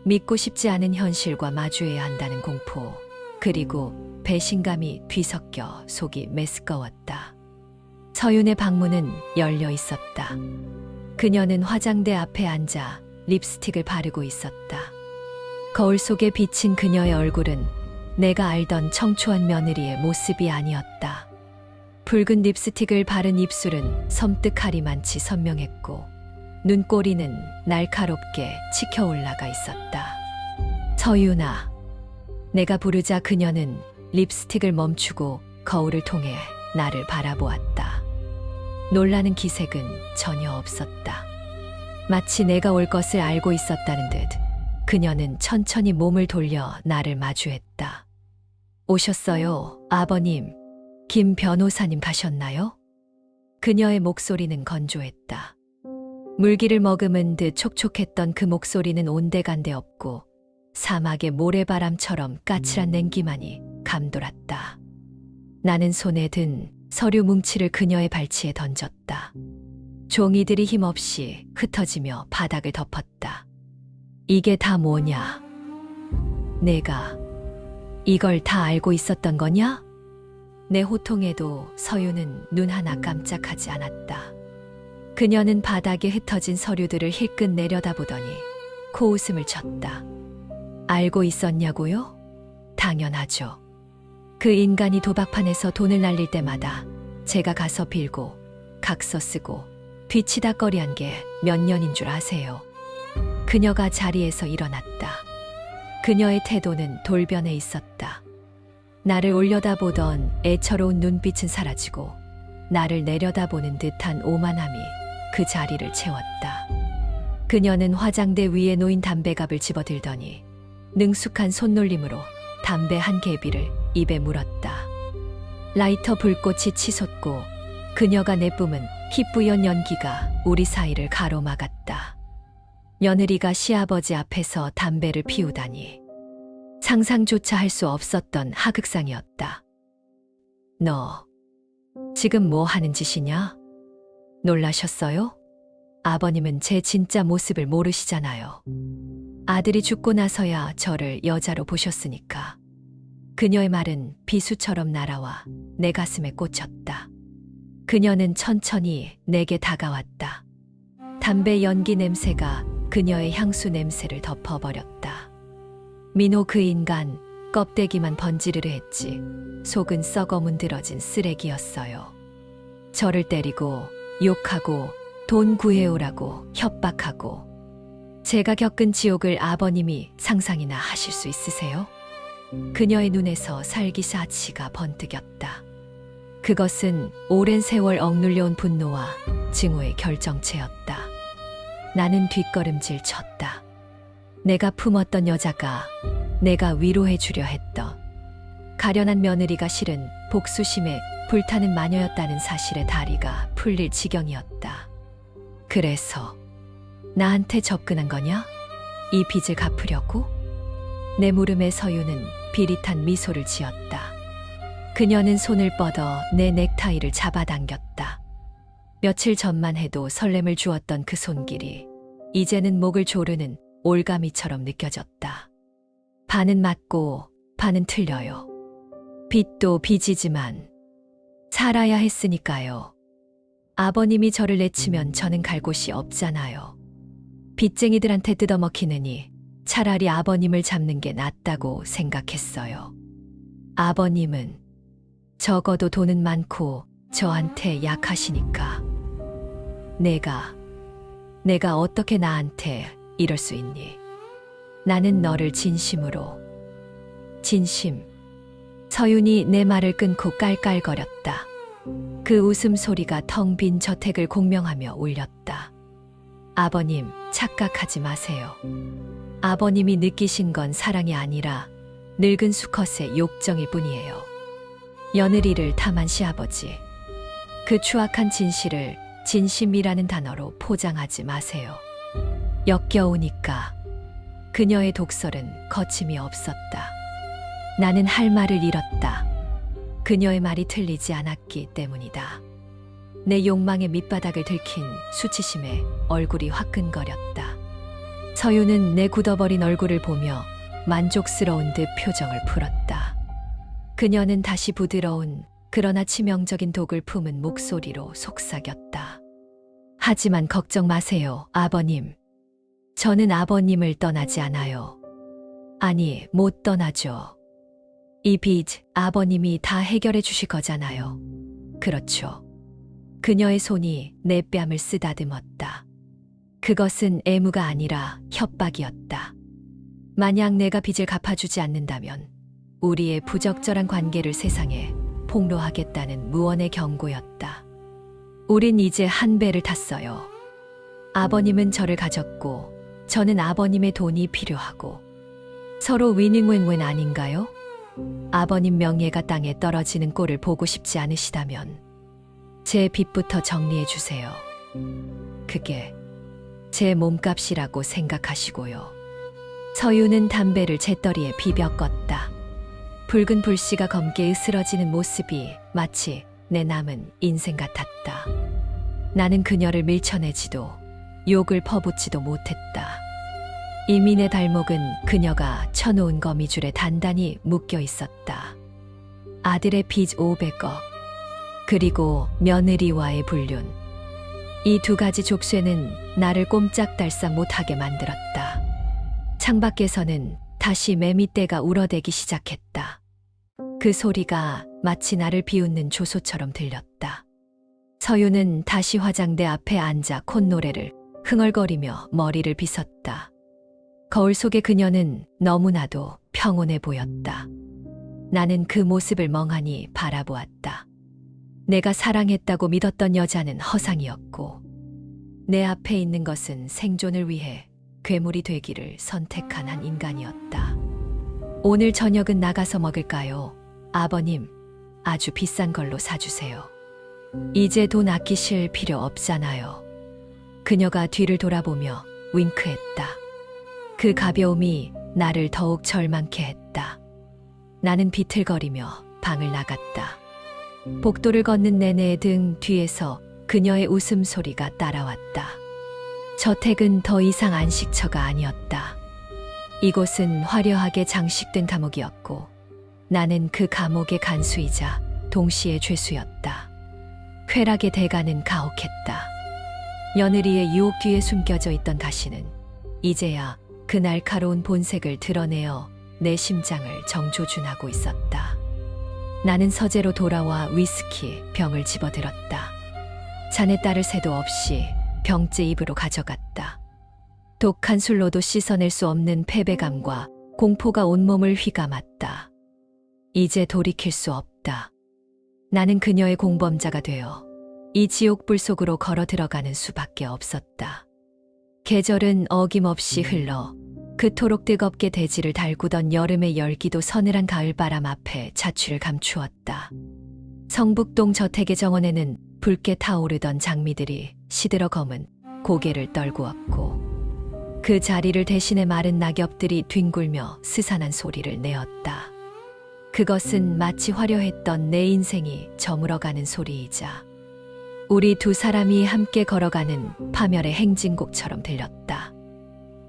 믿고 싶지 않은 현실과 마주해야 한다는 공포, 그리고 배신감이 뒤섞여 속이 메스꺼웠다. 서윤의 방문은 열려 있었다. 그녀는 화장대 앞에 앉아 립스틱을 바르고 있었다. 거울 속에 비친 그녀의 얼굴은 내가 알던 청초한 며느리의 모습이 아니었다. 붉은 립스틱을 바른 입술은 섬뜩하리만치 선명했고 눈꼬리는 날카롭게 치켜 올라가 있었다. 서윤아. 내가 부르자 그녀는 립스틱을 멈추고 거울을 통해 나를 바라보았다. 놀라는 기색은 전혀 없었다. 마치 내가 올 것을 알고 있었다는 듯 그녀는 천천히 몸을 돌려 나를 마주했다. 오셨어요, 아버님. 김 변호사님 가셨나요? 그녀의 목소리는 건조했다. 물기를 머금은 듯 촉촉했던 그 목소리는 온데간데 없고 사막의 모래바람처럼 까칠한 냉기만이 감돌았다. 나는 손에 든 서류 뭉치를 그녀의 발치에 던졌다. 종이들이 힘없이 흩어지며 바닥을 덮었다. 이게 다 뭐냐? 내가 이걸 다 알고 있었던 거냐? 내 호통에도 서윤은 눈 하나 깜짝하지 않았다. 그녀는 바닥에 흩어진 서류들을 힐끗 내려다보더니 코웃음을 쳤다. 알고 있었냐고요? 당연하죠. 그 인간이 도박판에서 돈을 날릴 때마다 제가 가서 빌고 각서 쓰고 뒤치다꺼리한 게 몇 년인 줄 아세요? 그녀가 자리에서 일어났다. 그녀의 태도는 돌변해 있었다. 나를 올려다보던 애처로운 눈빛은 사라지고 나를 내려다보는 듯한 오만함이 그 자리를 채웠다. 그녀는 화장대 위에 놓인 담배갑을 집어들더니 능숙한 손놀림으로 담배 한 개비를 입에 물었다. 라이터 불꽃이 치솟고 그녀가 내뿜은 희뿌연 연기가 우리 사이를 가로막았다. 며느리가 시아버지 앞에서 담배를 피우다니 상상조차 할 수 없었던 하극상이었다. 너 지금 뭐 하는 짓이냐? 놀라셨어요? 아버님은 제 진짜 모습을 모르시잖아요. 아들이 죽고 나서야 저를 여자로 보셨으니까. 그녀의 말은 비수처럼 날아와 내 가슴에 꽂혔다. 그녀는 천천히 내게 다가왔다. 담배 연기 냄새가 그녀의 향수 냄새를 덮어버렸다. 민호 그 인간 껍데기만 번지르르 했지 속은 썩어 문드러진 쓰레기였어요. 저를 때리고 욕하고 돈 구해오라고 협박하고 제가 겪은 지옥을 아버님이 상상이나 하실 수 있으세요? 그녀의 눈에서 살기사치가 번뜩였다. 그것은 오랜 세월 억눌려온 분노와 증오의 결정체였다. 나는 뒷걸음질 쳤다. 내가 품었던 여자가 내가 위로해 주려 했던 가련한 며느리가 실은 복수심에 불타는 마녀였다는 사실에 다리가 풀릴 지경이었다. 그래서 나한테 접근한 거냐? 이 빚을 갚으려고? 내 물음에 서유는 비릿한 미소를 지었다. 그녀는 손을 뻗어 내 넥타이를 잡아당겼다. 며칠 전만 해도 설렘을 주었던 그 손길이 이제는 목을 조르는 올가미처럼 느껴졌다. 반은 맞고 반은 틀려요. 빚도 빚이지만 살아야 했으니까요. 아버님이 저를 내치면 저는 갈 곳이 없잖아요. 빚쟁이들한테 뜯어먹히느니 차라리 아버님을 잡는 게 낫다고 생각했어요. 아버님은 적어도 돈은 많고 저한테 약하시니까. 내가 어떻게 나한테 이럴 수 있니? 나는 너를 진심으로. 진심. 서윤이 내 말을 끊고 깔깔거렸다. 그 웃음소리가 텅 빈 저택을 공명하며 울렸다. 아버님, 착각하지 마세요. 아버님이 느끼신 건 사랑이 아니라 늙은 수컷의 욕정일 뿐이에요. 며느리를 탐한 시아버지. 그 추악한 진실을 진심이라는 단어로 포장하지 마세요. 역겨우니까. 그녀의 독설은 거침이 없었다. 나는 할 말을 잃었다. 그녀의 말이 틀리지 않았기 때문이다. 내 욕망의 밑바닥을 들킨 수치심에 얼굴이 화끈거렸다. 서유는 내 굳어버린 얼굴을 보며 만족스러운 듯 표정을 풀었다. 그녀는 다시 부드러운 그러나 치명적인 독을 품은 목소리로 속삭였다. 하지만 걱정 마세요, 아버님. 저는 아버님을 떠나지 않아요. 아니, 못 떠나죠. 이 빚 아버님이 다 해결해 주실 거잖아요. 그렇죠. 그녀의 손이 내 뺨을 쓰다듬었다. 그것은 애무가 아니라 협박이었다. 만약 내가 빚을 갚아주지 않는다면 우리의 부적절한 관계를 세상에 폭로하겠다는 무언의 경고였다. 우린 이제 한 배를 탔어요. 아버님은 저를 가졌고 저는 아버님의 돈이 필요하고 서로 윈윈윈윈 아닌가요? 아버님 명예가 땅에 떨어지는 꼴을 보고 싶지 않으시다면 제 빚부터 정리해 주세요. 그게 제 몸값이라고 생각하시고요. 서유는 담배를 재떨이에 비벼 껐다. 붉은 불씨가 검게 으스러지는 모습이 마치 내 남은 인생 같았다. 나는 그녀를 밀쳐내지도 욕을 퍼붓지도 못했다. 이미 내 발목은 그녀가 쳐놓은 거미줄에 단단히 묶여 있었다. 아들의 빚 500억, 그리고 며느리와의 불륜. 이 두 가지 족쇄는 나를 꼼짝달싹 못하게 만들었다. 창밖에서는 다시 매미떼가 울어대기 시작했다. 그 소리가 마치 나를 비웃는 조소처럼 들렸다. 서유는 다시 화장대 앞에 앉아 콧노래를 흥얼거리며 머리를 빗었다. 거울 속의 그녀는 너무나도 평온해 보였다. 나는 그 모습을 멍하니 바라보았다. 내가 사랑했다고 믿었던 여자는 허상이었고 내 앞에 있는 것은 생존을 위해 괴물이 되기를 선택한 한 인간이었다. 오늘 저녁은 나가서 먹을까요? 아버님, 아주 비싼 걸로 사주세요. 이제 돈 아끼실 필요 없잖아요. 그녀가 뒤를 돌아보며 윙크했다. 그 가벼움이 나를 더욱 절망케 했다. 나는 비틀거리며 방을 나갔다. 복도를 걷는 내내 등 뒤에서 그녀의 웃음소리가 따라왔다. 저택은 더 이상 안식처가 아니었다. 이곳은 화려하게 장식된 감옥이었고 나는 그 감옥의 간수이자 동시에 죄수였다. 쾌락의 대가는 가혹했다. 며느리의 유혹 뒤에 숨겨져 있던 가시는 이제야 그 날카로운 본색을 드러내어 내 심장을 정조준하고 있었다. 나는 서재로 돌아와 위스키 병을 집어들었다. 잔에 따를 새도 없이 병째 입으로 가져갔다. 독한 술로도 씻어낼 수 없는 패배감과 공포가 온몸을 휘감았다. 이제 돌이킬 수 없다. 나는 그녀의 공범자가 되어 이 지옥불 속으로 걸어 들어가는 수밖에 없었다. 계절은 어김없이 흘러 그토록 뜨겁게 대지를 달구던 여름의 열기도 서늘한 가을바람 앞에 자취를 감추었다. 성북동 저택의 정원에는 붉게 타오르던 장미들이 시들어 검은 고개를 떨구었고 그 자리를 대신해 마른 낙엽들이 뒹굴며 스산한 소리를 내었다. 그것은 마치 화려했던 내 인생이 저물어가는 소리이자 우리 두 사람이 함께 걸어가는 파멸의 행진곡처럼 들렸다.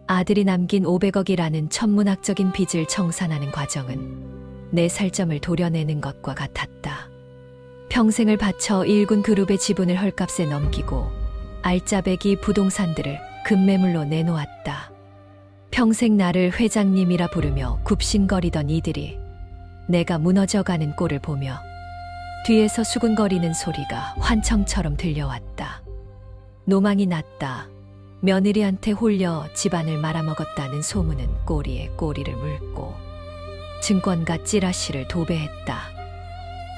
아들이 남긴 500억이라는 천문학적인 빚을 청산하는 과정은 내 살점을 도려내는 것과 같았다. 평생을 바쳐 일군 그룹의 지분을 헐값에 넘기고 알짜배기 부동산들을 급매물로 내놓았다. 평생 나를 회장님이라 부르며 굽신거리던 이들이 내가 무너져가는 꼴을 보며 뒤에서 수군거리는 소리가 환청처럼 들려왔다. 노망이 났다. 며느리한테 홀려 집안을 말아먹었다는 소문은 꼬리에 꼬리를 물고 증권가 찌라시를 도배했다.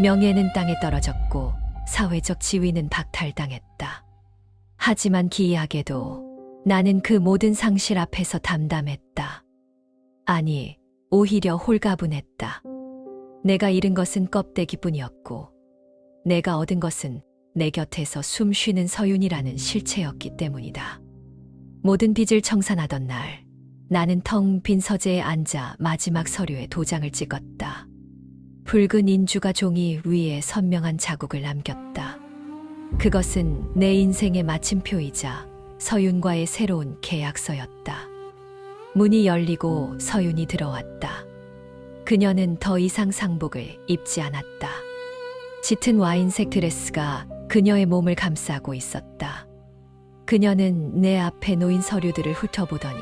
명예는 땅에 떨어졌고 사회적 지위는 박탈당했다. 하지만 기이하게도 나는 그 모든 상실 앞에서 담담했다. 아니, 오히려 홀가분했다. 내가 잃은 것은 껍데기뿐이었고 내가 얻은 것은 내 곁에서 숨 쉬는 서윤이라는 실체였기 때문이다. 모든 빚을 청산하던 날, 나는 텅 빈 서재에 앉아 마지막 서류에 도장을 찍었다. 붉은 인주가 종이 위에 선명한 자국을 남겼다. 그것은 내 인생의 마침표이자 서윤과의 새로운 계약서였다. 문이 열리고 서윤이 들어왔다. 그녀는 더 이상 상복을 입지 않았다. 짙은 와인색 드레스가 그녀의 몸을 감싸고 있었다. 그녀는 내 앞에 놓인 서류들을 훑어보더니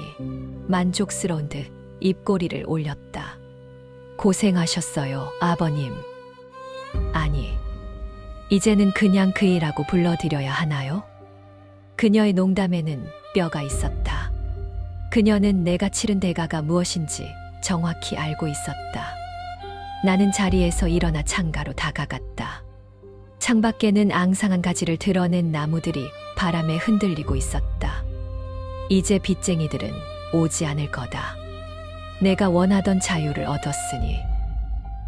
만족스러운 듯 입꼬리를 올렸다. 고생하셨어요, 아버님. 아니, 이제는 그냥 그이라고 불러드려야 하나요? 그녀의 농담에는 뼈가 있었다. 그녀는 내가 치른 대가가 무엇인지 정확히 알고 있었다. 나는 자리에서 일어나 창가로 다가갔다. 창밖에는 앙상한 가지를 드러낸 나무들이 바람에 흔들리고 있었다. 이제 빚쟁이들은 오지 않을 거다. 내가 원하던 자유를 얻었으니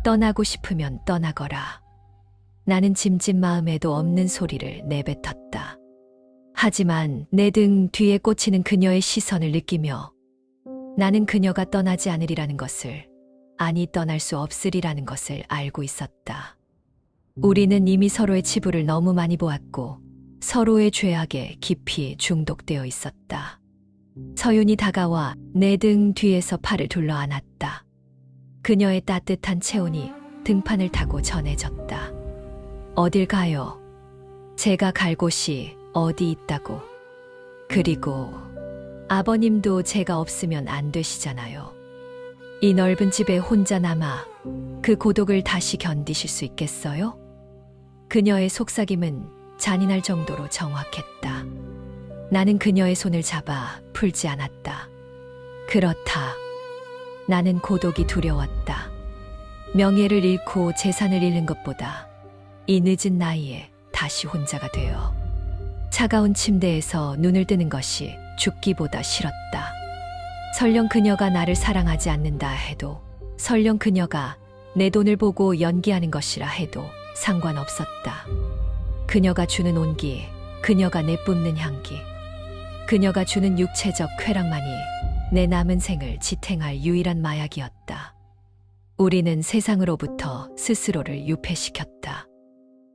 떠나고 싶으면 떠나거라. 나는 짐진 마음에도 없는 소리를 내뱉었다. 하지만 내 등 뒤에 꽂히는 그녀의 시선을 느끼며 나는 그녀가 떠나지 않으리라는 것을, 아니 떠날 수 없으리라는 것을 알고 있었다. 우리는 이미 서로의 치부를 너무 많이 보았고 서로의 죄악에 깊이 중독되어 있었다. 서윤이 다가와 내 등 뒤에서 팔을 둘러 안았다. 그녀의 따뜻한 체온이 등판을 타고 전해졌다. 어딜 가요? 제가 갈 곳이 어디 있다고. 그리고 아버님도 제가 없으면 안 되시잖아요. 이 넓은 집에 혼자 남아 그 고독을 다시 견디실 수 있겠어요? 그녀의 속삭임은 잔인할 정도로 정확했다. 나는 그녀의 손을 잡아 풀지 않았다. 그렇다. 나는 고독이 두려웠다. 명예를 잃고 재산을 잃는 것보다 이 늦은 나이에 다시 혼자가 되어 차가운 침대에서 눈을 뜨는 것이 죽기보다 싫었다. 설령 그녀가 나를 사랑하지 않는다 해도, 설령 그녀가 내 돈을 보고 연기하는 것이라 해도 상관없었다. 그녀가 주는 온기, 그녀가 내뿜는 향기, 그녀가 주는 육체적 쾌락만이 내 남은 생을 지탱할 유일한 마약이었다. 우리는 세상으로부터 스스로를 유폐시켰다.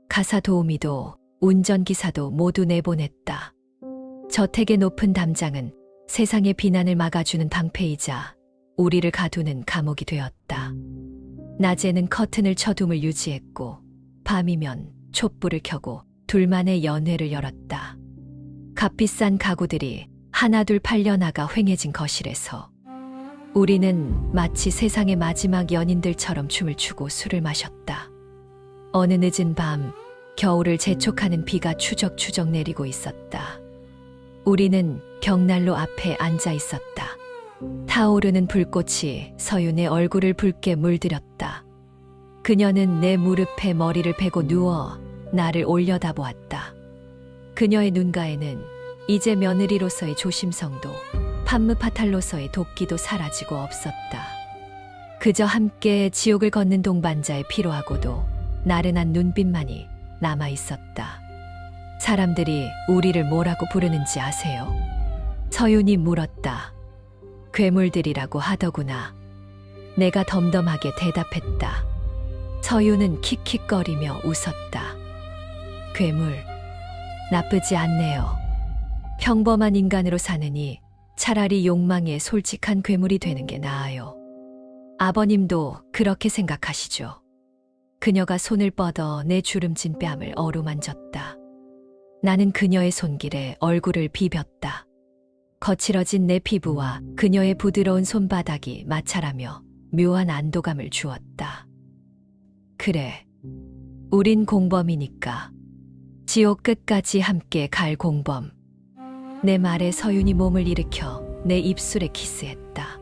가사 도우미도 운전기사도 모두 내보냈다. 저택의 높은 담장은 세상의 비난을 막아주는 방패이자 우리를 가두는 감옥이 되었다. 낮에는 커튼을 쳐둠을 유지했고 밤이면 촛불을 켜고 둘만의 연회를 열었다. 값비싼 가구들이 하나둘 팔려나가 횡해진 거실에서 우리는 마치 세상의 마지막 연인들처럼 춤을 추고 술을 마셨다. 어느 늦은 밤 겨울을 재촉하는 비가 추적추적 내리고 있었다. 우리는 벽난로 앞에 앉아 있었다. 타오르는 불꽃이 서윤의 얼굴을 붉게 물들였다. 그녀는 내 무릎에 머리를 베고 누워 나를 올려다보았다. 그녀의 눈가에는 이제 며느리로서의 조심성도 판무파탈로서의 도끼도 사라지고 없었다. 그저 함께 지옥을 걷는 동반자의 피로하고도 나른한 눈빛만이 남아 있었다. 사람들이 우리를 뭐라고 부르는지 아세요? 서윤이 물었다. 괴물들이라고 하더구나. 내가 덤덤하게 대답했다. 서윤은 킥킥거리며 웃었다. 괴물, 나쁘지 않네요. 평범한 인간으로 사느니 차라리 욕망에 솔직한 괴물이 되는 게 나아요. 아버님도 그렇게 생각하시죠? 그녀가 손을 뻗어 내 주름진 뺨을 어루만졌다. 나는 그녀의 손길에 얼굴을 비볐다. 거칠어진 내 피부와 그녀의 부드러운 손바닥이 마찰하며 묘한 안도감을 주었다. 그래, 우린 공범이니까. 지옥 끝까지 함께 갈 공범. 내 말에 서윤이 몸을 일으켜 내 입술에 키스했다.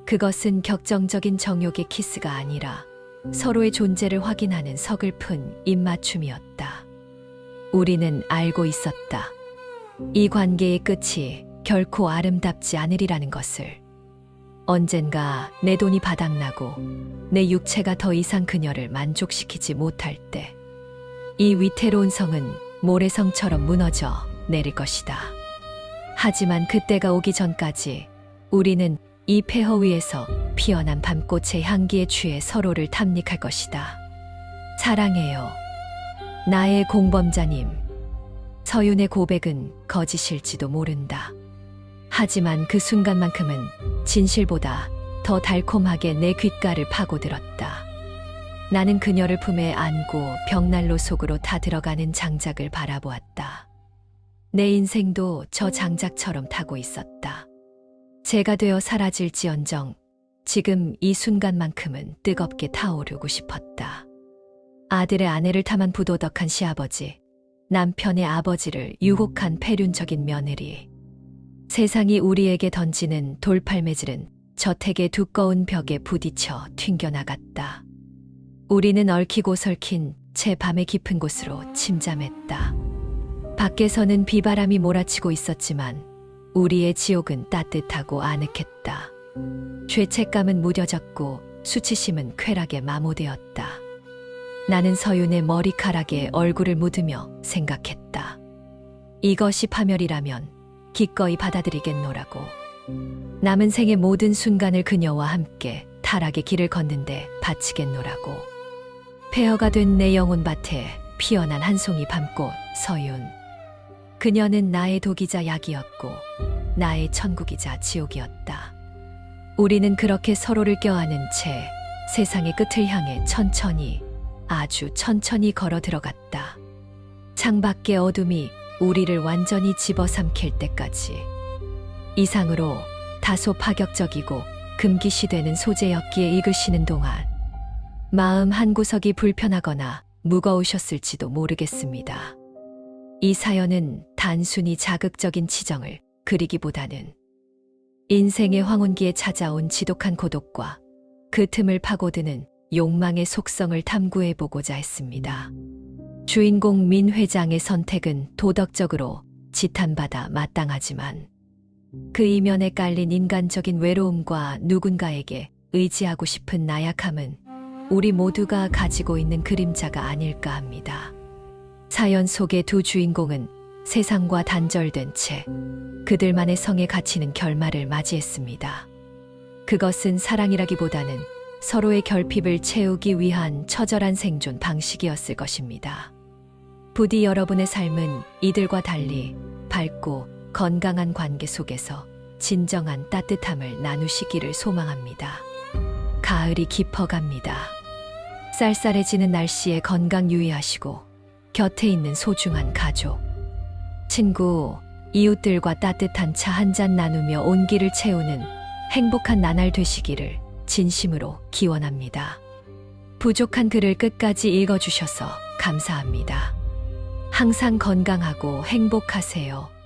그것은 격정적인 정욕의 키스가 아니라 서로의 존재를 확인하는 서글픈 입맞춤이었다. 우리는 알고 있었다. 이 관계의 끝이 결코 아름답지 않으리라는 것을. 언젠가 내 돈이 바닥나고 내 육체가 더 이상 그녀를 만족시키지 못할 때 이 위태로운 성은 모래성처럼 무너져 내릴 것이다. 하지만 그때가 오기 전까지 우리는 이 폐허 위에서 피어난 밤꽃의 향기에 취해 서로를 탐닉할 것이다. 사랑해요. 나의 공범자님. 서윤의 고백은 거짓일지도 모른다. 하지만 그 순간만큼은 진실보다 더 달콤하게 내 귓가를 파고들었다. 나는 그녀를 품에 안고 벽난로 속으로 다 들어가는 장작을 바라보았다. 내 인생도 저 장작처럼 타고 있었다. 재가 되어 사라질지언정 지금 이 순간만큼은 뜨겁게 타오르고 싶었다. 아들의 아내를 탐한 부도덕한 시아버지, 남편의 아버지를 유혹한 패륜적인 며느리. 세상이 우리에게 던지는 돌팔매질은 저택의 두꺼운 벽에 부딪혀 튕겨나갔다. 우리는 얽히고 설킨 채 밤의 깊은 곳으로 침잠했다. 밖에서는 비바람이 몰아치고 있었지만 우리의 지옥은 따뜻하고 아늑했다. 죄책감은 무뎌졌고 수치심은 쾌락에 마모되었다. 나는 서윤의 머리카락에 얼굴을 묻으며 생각했다. 이것이 파멸이라면 기꺼이 받아들이겠노라고. 남은 생의 모든 순간을 그녀와 함께 타락의 길을 걷는데 바치겠노라고. 폐허가 된 내 영혼밭에 피어난 한 송이 밤꽃 서윤. 그녀는 나의 독이자 약이었고 나의 천국이자 지옥이었다. 우리는 그렇게 서로를 껴안은 채 세상의 끝을 향해 천천히, 아주 천천히 걸어 들어갔다. 창밖의 어둠이 우리를 완전히 집어삼킬 때까지. 이상으로 다소 파격적이고 금기시되는 소재였기에 읽으시는 동안 마음 한구석이 불편하거나 무거우셨을지도 모르겠습니다. 이 사연은 단순히 자극적인 치정을 그리기보다는 인생의 황혼기에 찾아온 지독한 고독과 그 틈을 파고드는 욕망의 속성을 탐구해보고자 했습니다. 주인공 민 회장의 선택은 도덕적으로 지탄받아 마땅하지만 그 이면에 깔린 인간적인 외로움과 누군가에게 의지하고 싶은 나약함은 우리 모두가 가지고 있는 그림자가 아닐까 합니다. 사연 속의 두 주인공은 세상과 단절된 채 그들만의 성에 갇히는 결말을 맞이했습니다. 그것은 사랑이라기보다는 서로의 결핍을 채우기 위한 처절한 생존 방식이었을 것입니다. 부디 여러분의 삶은 이들과 달리 밝고 건강한 관계 속에서 진정한 따뜻함을 나누시기를 소망합니다. 가을이 깊어갑니다. 쌀쌀해지는 날씨에 건강 유의하시고 곁에 있는 소중한 가족, 친구, 이웃들과 따뜻한 차 한 잔 나누며 온기를 채우는 행복한 나날 되시기를 진심으로 기원합니다. 부족한 글을 끝까지 읽어주셔서 감사합니다. 항상 건강하고 행복하세요.